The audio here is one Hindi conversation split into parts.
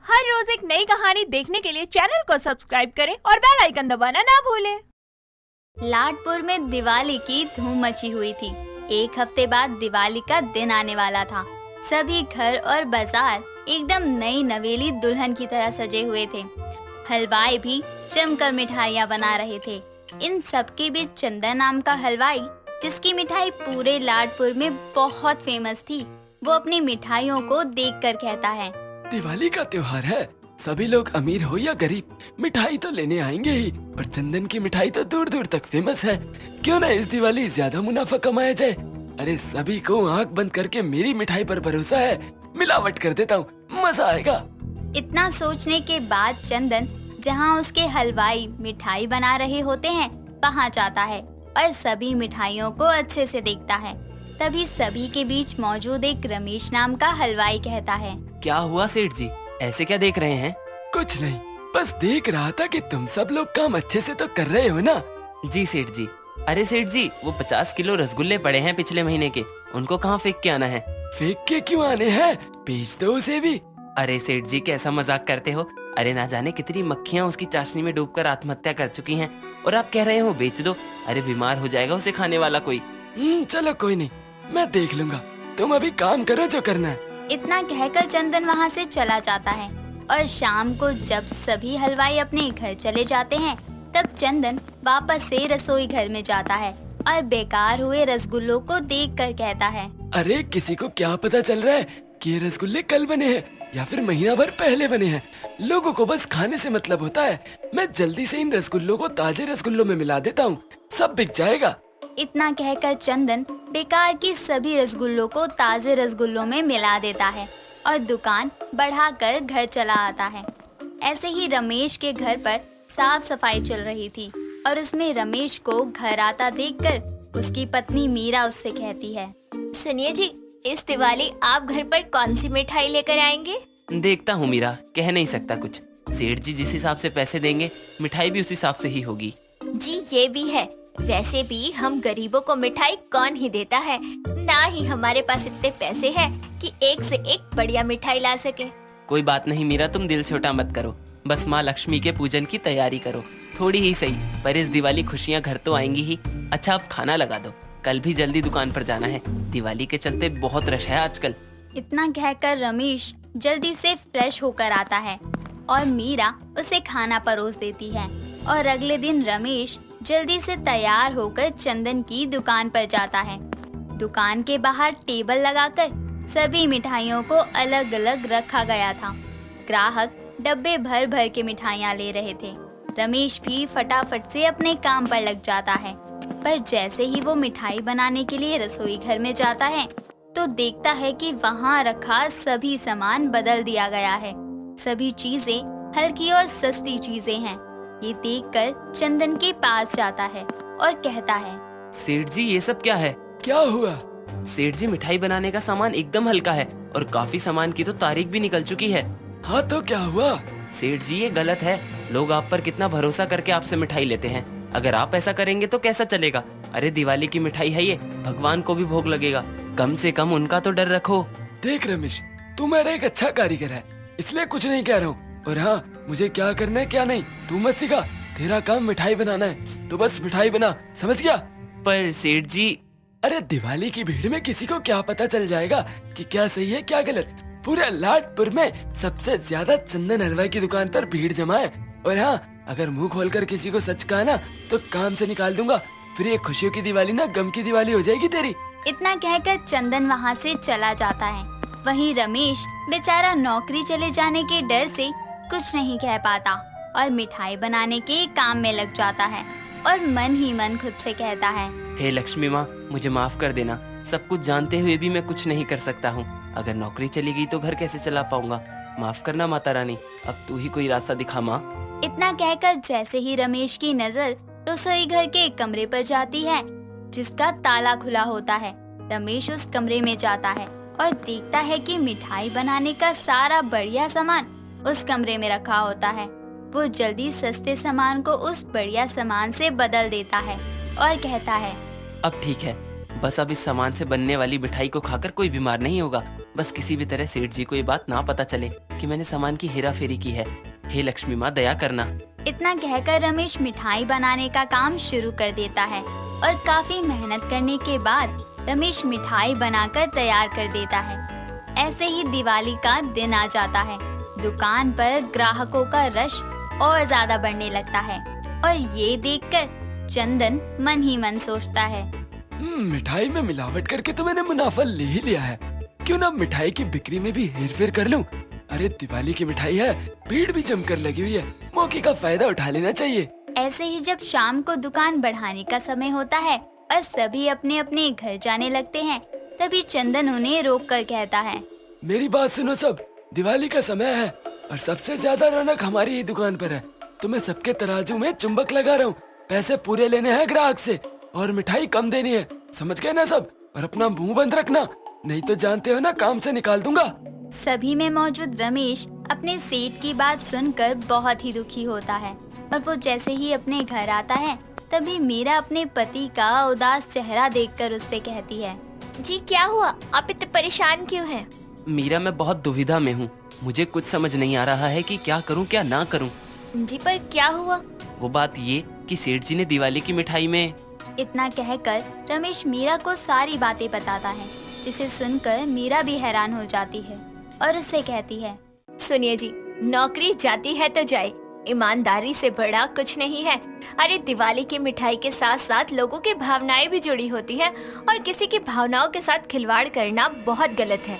हर रोज एक नई कहानी देखने के लिए चैनल को सब्सक्राइब करें और बेल आइकन दबाना ना भूलें। लाडपुर में दिवाली की धूम मची हुई थी। एक हफ्ते बाद दिवाली का दिन आने वाला था। सभी घर और बाजार एकदम नई नवेली दुल्हन की तरह सजे हुए थे। हलवाई भी जमकर मिठाइयाँ बना रहे थे। इन सब के बीच चंदन नाम का हलवाई, जिसकी मिठाई पूरे लाडपुर में बहुत फेमस थी, वो अपनी मिठाइयों को देखकर कहता है, दिवाली का त्योहार है, सभी लोग अमीर हो या गरीब मिठाई तो लेने आएंगे ही। और चंदन की मिठाई तो दूर दूर तक फेमस है। क्यों ना इस दिवाली ज्यादा मुनाफा कमाया जाए। अरे सभी को आंख बंद करके मेरी मिठाई पर भरोसा है, मिलावट कर देता हूँ, मजा आएगा। इतना सोचने के बाद चंदन जहाँ उसके हलवाई मिठाई बना रहे होते हैं वहाँ जाता है और सभी मिठाइयों को अच्छे से देखता है। तभी सभी के बीच मौजूद एक रमेश नाम का हलवाई कहता है, क्या हुआ सेठ जी, ऐसे क्या देख रहे हैं? कुछ नहीं, बस देख रहा था कि तुम सब लोग काम अच्छे से तो कर रहे हो ना। जी सेठ जी। अरे सेठ जी, वो 50 किलो रसगुल्ले पड़े हैं पिछले महीने के, उनको कहाँ फेंक के आना है? फेंक के क्यों आने हैं, बेच दो उसे भी। अरे सेठ जी, कैसा मजाक करते हो? अरे ना जाने कितनी मक्खियाँ उसकी चाशनी में डूबकर आत्महत्या कर चुकी हैं और आप कह रहे हो बेच दो। अरे बीमार हो जाएगा उसे खाने वाला कोई। चलो कोई नहीं, मैं देख लूंगा, तुम अभी काम करो जो करना है। इतना कहकर चंदन वहाँ से चला जाता है। और शाम को जब सभी हलवाई अपने घर चले जाते हैं, तब चंदन वापस से रसोई घर में जाता है और बेकार हुए रसगुल्लों को देखकर कहता है, अरे किसी को क्या पता चल रहा है कि ये रसगुल्ले कल बने हैं या फिर महीना भर पहले बने हैं। लोगों को बस खाने से मतलब होता है। मैं जल्दी से इन रसगुल्लों को ताजे रसगुल्लों में मिला देता हूँ, सब बिक जाएगा। इतना कहकर चंदन बेकार की सभी रसगुल्लों को ताजे रसगुल्लों में मिला देता है और दुकान बढ़ाकर घर चला आता है। ऐसे ही रमेश के घर पर साफ सफाई चल रही थी और उसमें रमेश को घर आता देखकर उसकी पत्नी मीरा उससे कहती है, सुनिए जी, इस दिवाली आप घर पर कौन सी मिठाई लेकर आएंगे? देखता हूँ मीरा, कह नहीं सकता कुछ। सेठ जी जिस हिसाब से पैसे देंगे, मिठाई भी उस हिसाब से ही होगी। जी ये भी है, वैसे भी हम गरीबों को मिठाई कौन ही देता है, ना ही हमारे पास इतने पैसे हैं कि एक से एक बढ़िया मिठाई ला सके। कोई बात नहीं मीरा, तुम दिल छोटा मत करो, बस माँ लक्ष्मी के पूजन की तैयारी करो, थोड़ी ही सही, पर इस दिवाली खुशियाँ घर तो आएंगी ही। अच्छा अब खाना लगा दो, कल भी जल्दी दुकान पर जाना है, दिवाली के चलते बहुत रश है आजकल। इतना कहकर रमेश जल्दी से फ्रेश होकर आता है और मीरा उसे खाना परोस देती है। और अगले दिन रमेश जल्दी से तैयार होकर चंदन की दुकान पर जाता है। दुकान के बाहर टेबल लगाकर सभी मिठाइयों को अलग अलग रखा गया था। ग्राहक डब्बे भर भर के मिठाइयाँ ले रहे थे। रमेश भी फटाफट से अपने काम पर लग जाता है, पर जैसे ही वो मिठाई बनाने के लिए रसोई घर में जाता है तो देखता है कि वहाँ रखा सभी सामान बदल दिया गया है। सभी चीजें हल्की और सस्ती चीजें हैं। ये देखकर चंदन के पास जाता है और कहता है, सेठ जी ये सब क्या है? क्या हुआ? सेठ जी मिठाई बनाने का सामान एकदम हल्का है और काफी सामान की तो तारीख भी निकल चुकी है। हाँ तो क्या हुआ? सेठ जी ये गलत है, लोग आप पर कितना भरोसा करके आपसे मिठाई लेते हैं। अगर आप ऐसा करेंगे तो कैसा चलेगा? अरे दिवाली की मिठाई है ये, भगवान को भी भोग लगेगा, कम से कम उनका तो डर रखो। देख रमेश, तू मेरा एक अच्छा कारीगर है, इसलिए कुछ नहीं कह रहा हूँ। और हाँ, मुझे क्या करना है क्या नहीं तू मत सिखा, तेरा काम मिठाई बनाना है, तो बस मिठाई बना, समझ गया? पर सेठ जी, अरे दिवाली की भीड़ में किसी को क्या पता चल जाएगा कि क्या सही है क्या गलत। पूरे लाडपुर में सबसे ज्यादा चंदन हलवाई की दुकान पर भीड़ जमा है। और हाँ, अगर मुंह खोलकर किसी को सच कहा ना तो काम से निकाल दूंगा, फिर ये खुशियों की दिवाली ना गम की दिवाली हो जाएगी तेरी। इतना कहकर चंदन वहाँ से चला जाता है। वहीं रमेश बेचारा नौकरी चले जाने के डर से कुछ नहीं कह पाता और मिठाई बनाने के काम में लग जाता है और मन ही मन खुद से कहता है, हे लक्ष्मी माँ, मुझे माफ कर देना, सब कुछ जानते हुए भी मैं कुछ नहीं कर सकता हूँ। अगर नौकरी चली गई तो घर कैसे चला पाऊंगा, माफ करना माता रानी, अब तू ही कोई रास्ता दिखा माँ। इतना कहकर जैसे ही रमेश की नजर रसोई घर के कमरे पर जाती है, जिसका ताला खुला होता है, रमेश उस कमरे में जाता है और देखता है कि मिठाई बनाने का सारा बढ़िया सामान उस कमरे में रखा होता है। वो जल्दी सस्ते सामान को उस बढ़िया सामान से बदल देता है और कहता है, अब ठीक है, बस अब इस सामान से बनने वाली मिठाई को खाकर कोई बीमार नहीं होगा, बस किसी भी तरह सेठ जी को ये बात ना पता चले कि मैंने सामान की हेरा फेरी की है। हे लक्ष्मी माँ, दया करना। इतना कहकर रमेश मिठाई बनाने का काम शुरू कर देता है और काफी मेहनत करने के बाद रमेश मिठाई बनाकर तैयार कर देता है। ऐसे ही दिवाली का दिन आ जाता है। दुकान पर ग्राहकों का रश और ज्यादा बढ़ने लगता है और ये देखकर चंदन मन ही मन सोचता है, मिठाई में मिलावट करके तो मैंने मुनाफा ले ही लिया है, क्यों ना मिठाई की बिक्री में भी हेरफेर कर लूं। अरे दिवाली की मिठाई है, भीड़ भी जमकर लगी हुई है, मौके का फायदा उठा लेना चाहिए। ऐसे ही जब शाम को दुकान बढ़ाने का समय होता है और सभी अपने अपने घर जाने लगते हैं, तभी चंदन उन्हें रोक कर कहता है, मेरी बात सुनो सब, दिवाली का समय है और सबसे ज्यादा रौनक हमारी ही दुकान पर है। तो मैं सबके तराजू में चुंबक लगा रहा हूँ, पैसे पूरे लेने हैं ग्राहक से और मिठाई कम देनी है, समझ गए ना सब? और अपना मुंह बंद रखना, नहीं तो जानते हो ना काम से निकाल दूंगा। सभी में मौजूद रमेश अपने सेठ की बात सुनकर बहुत ही दुखी होता है और वो जैसे ही अपने घर आता है तभी मीरा अपने पति का उदास चेहरा देखकर उससे कहती है, जी क्या हुआ, आप इतने परेशान क्यों हैं? मीरा, मैं बहुत दुविधा में हूँ। मुझे कुछ समझ नहीं आ रहा है कि क्या करूँ क्या ना करूँ। जी पर क्या हुआ? वो बात ये कि सेठ जी ने दिवाली की मिठाई में। इतना कहकर रमेश मीरा को सारी बातें बताता है, जिसे सुनकर मीरा भी हैरान हो जाती है और उससे कहती है, सुनिए जी, नौकरी जाती है तो जाए, ईमानदारी से बड़ा कुछ नहीं है। अरे दिवाली की मिठाई के साथ साथ लोगों की भावनाएं भी जुड़ी होती है और किसी की भावनाओं के साथ खिलवाड़ करना बहुत गलत है।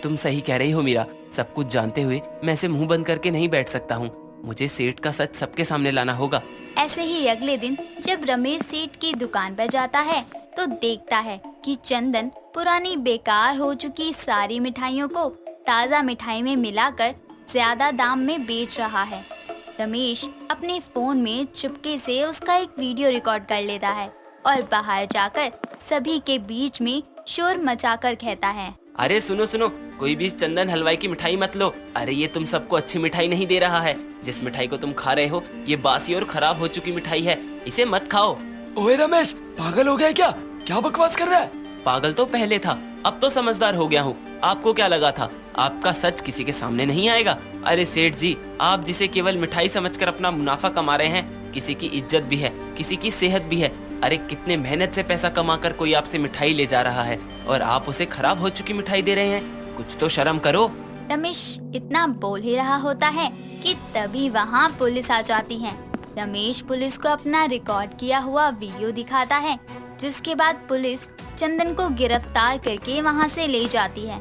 तुम सही कह रही हो मीरा। सब कुछ जानते हुए मैं ऐसे मुंह बंद करके नहीं बैठ सकता हूँ। मुझे सेठ का सच सबके सामने लाना होगा। ऐसे ही अगले दिन जब रमेश सेठ की दुकान पर जाता है तो देखता है कि चंदन पुरानी बेकार हो चुकी सारी मिठाइयों को ताज़ा मिठाई में मिलाकर ज्यादा दाम में बेच रहा है। रमेश अपने फोन में चुपके से उसका एक वीडियो रिकॉर्ड कर लेता है और बाहर जाकर सभी के बीच में शोर मचाकर कहता है, अरे सुनो सुनो, कोई भी चंदन हलवाई की मिठाई मत लो। अरे ये तुम सबको अच्छी मिठाई नहीं दे रहा है। जिस मिठाई को तुम खा रहे हो ये बासी और खराब हो चुकी मिठाई है, इसे मत खाओ। ओए रमेश, पागल हो गया क्या? क्या बकवास कर रहा है? पागल तो पहले था, अब तो समझदार हो गया हूँ। आपको क्या लगा था आपका सच किसी के सामने नहीं आएगा? अरे सेठ जी, आप जिसे केवल मिठाई समझकर अपना मुनाफा कमा रहे हैं, किसी की इज्जत भी है, किसी की सेहत भी है। अरे कितने मेहनत से पैसा कमाकर कोई आपसे मिठाई ले जा रहा है और आप उसे खराब हो चुकी मिठाई दे रहे हैं। कुछ तो शर्म करो। रमेश इतना बोल ही रहा होता है कि तभी वहाँ पुलिस आ जाती है। रमेश पुलिस को अपना रिकॉर्ड किया हुआ वीडियो दिखाता है, जिसके बाद पुलिस चंदन को गिरफ्तार करके वहाँ से ले जाती है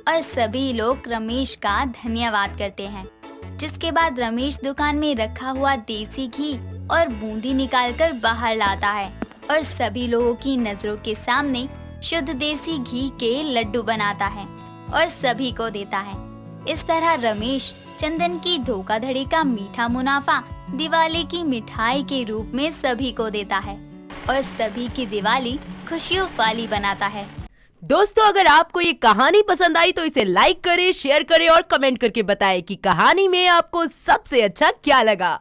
और सभी लोग रमेश का धन्यवाद करते हैं। जिसके बाद रमेश दुकान में रखा हुआ देसी घी और बूंदी निकालकर बाहर लाता है और सभी लोगों की नजरों के सामने शुद्ध देसी घी के लड्डू बनाता है और सभी को देता है। इस तरह रमेश चंदन की धोखाधड़ी का मीठा मुनाफा दिवाली की मिठाई के रूप में सभी को देता है और सभी की दिवाली खुशियों वाली बनाता है। दोस्तों, अगर आपको ये कहानी पसंद आई तो इसे लाइक करें, शेयर करें और कमेंट करके बताएं कि कहानी में आपको सबसे अच्छा क्या लगा।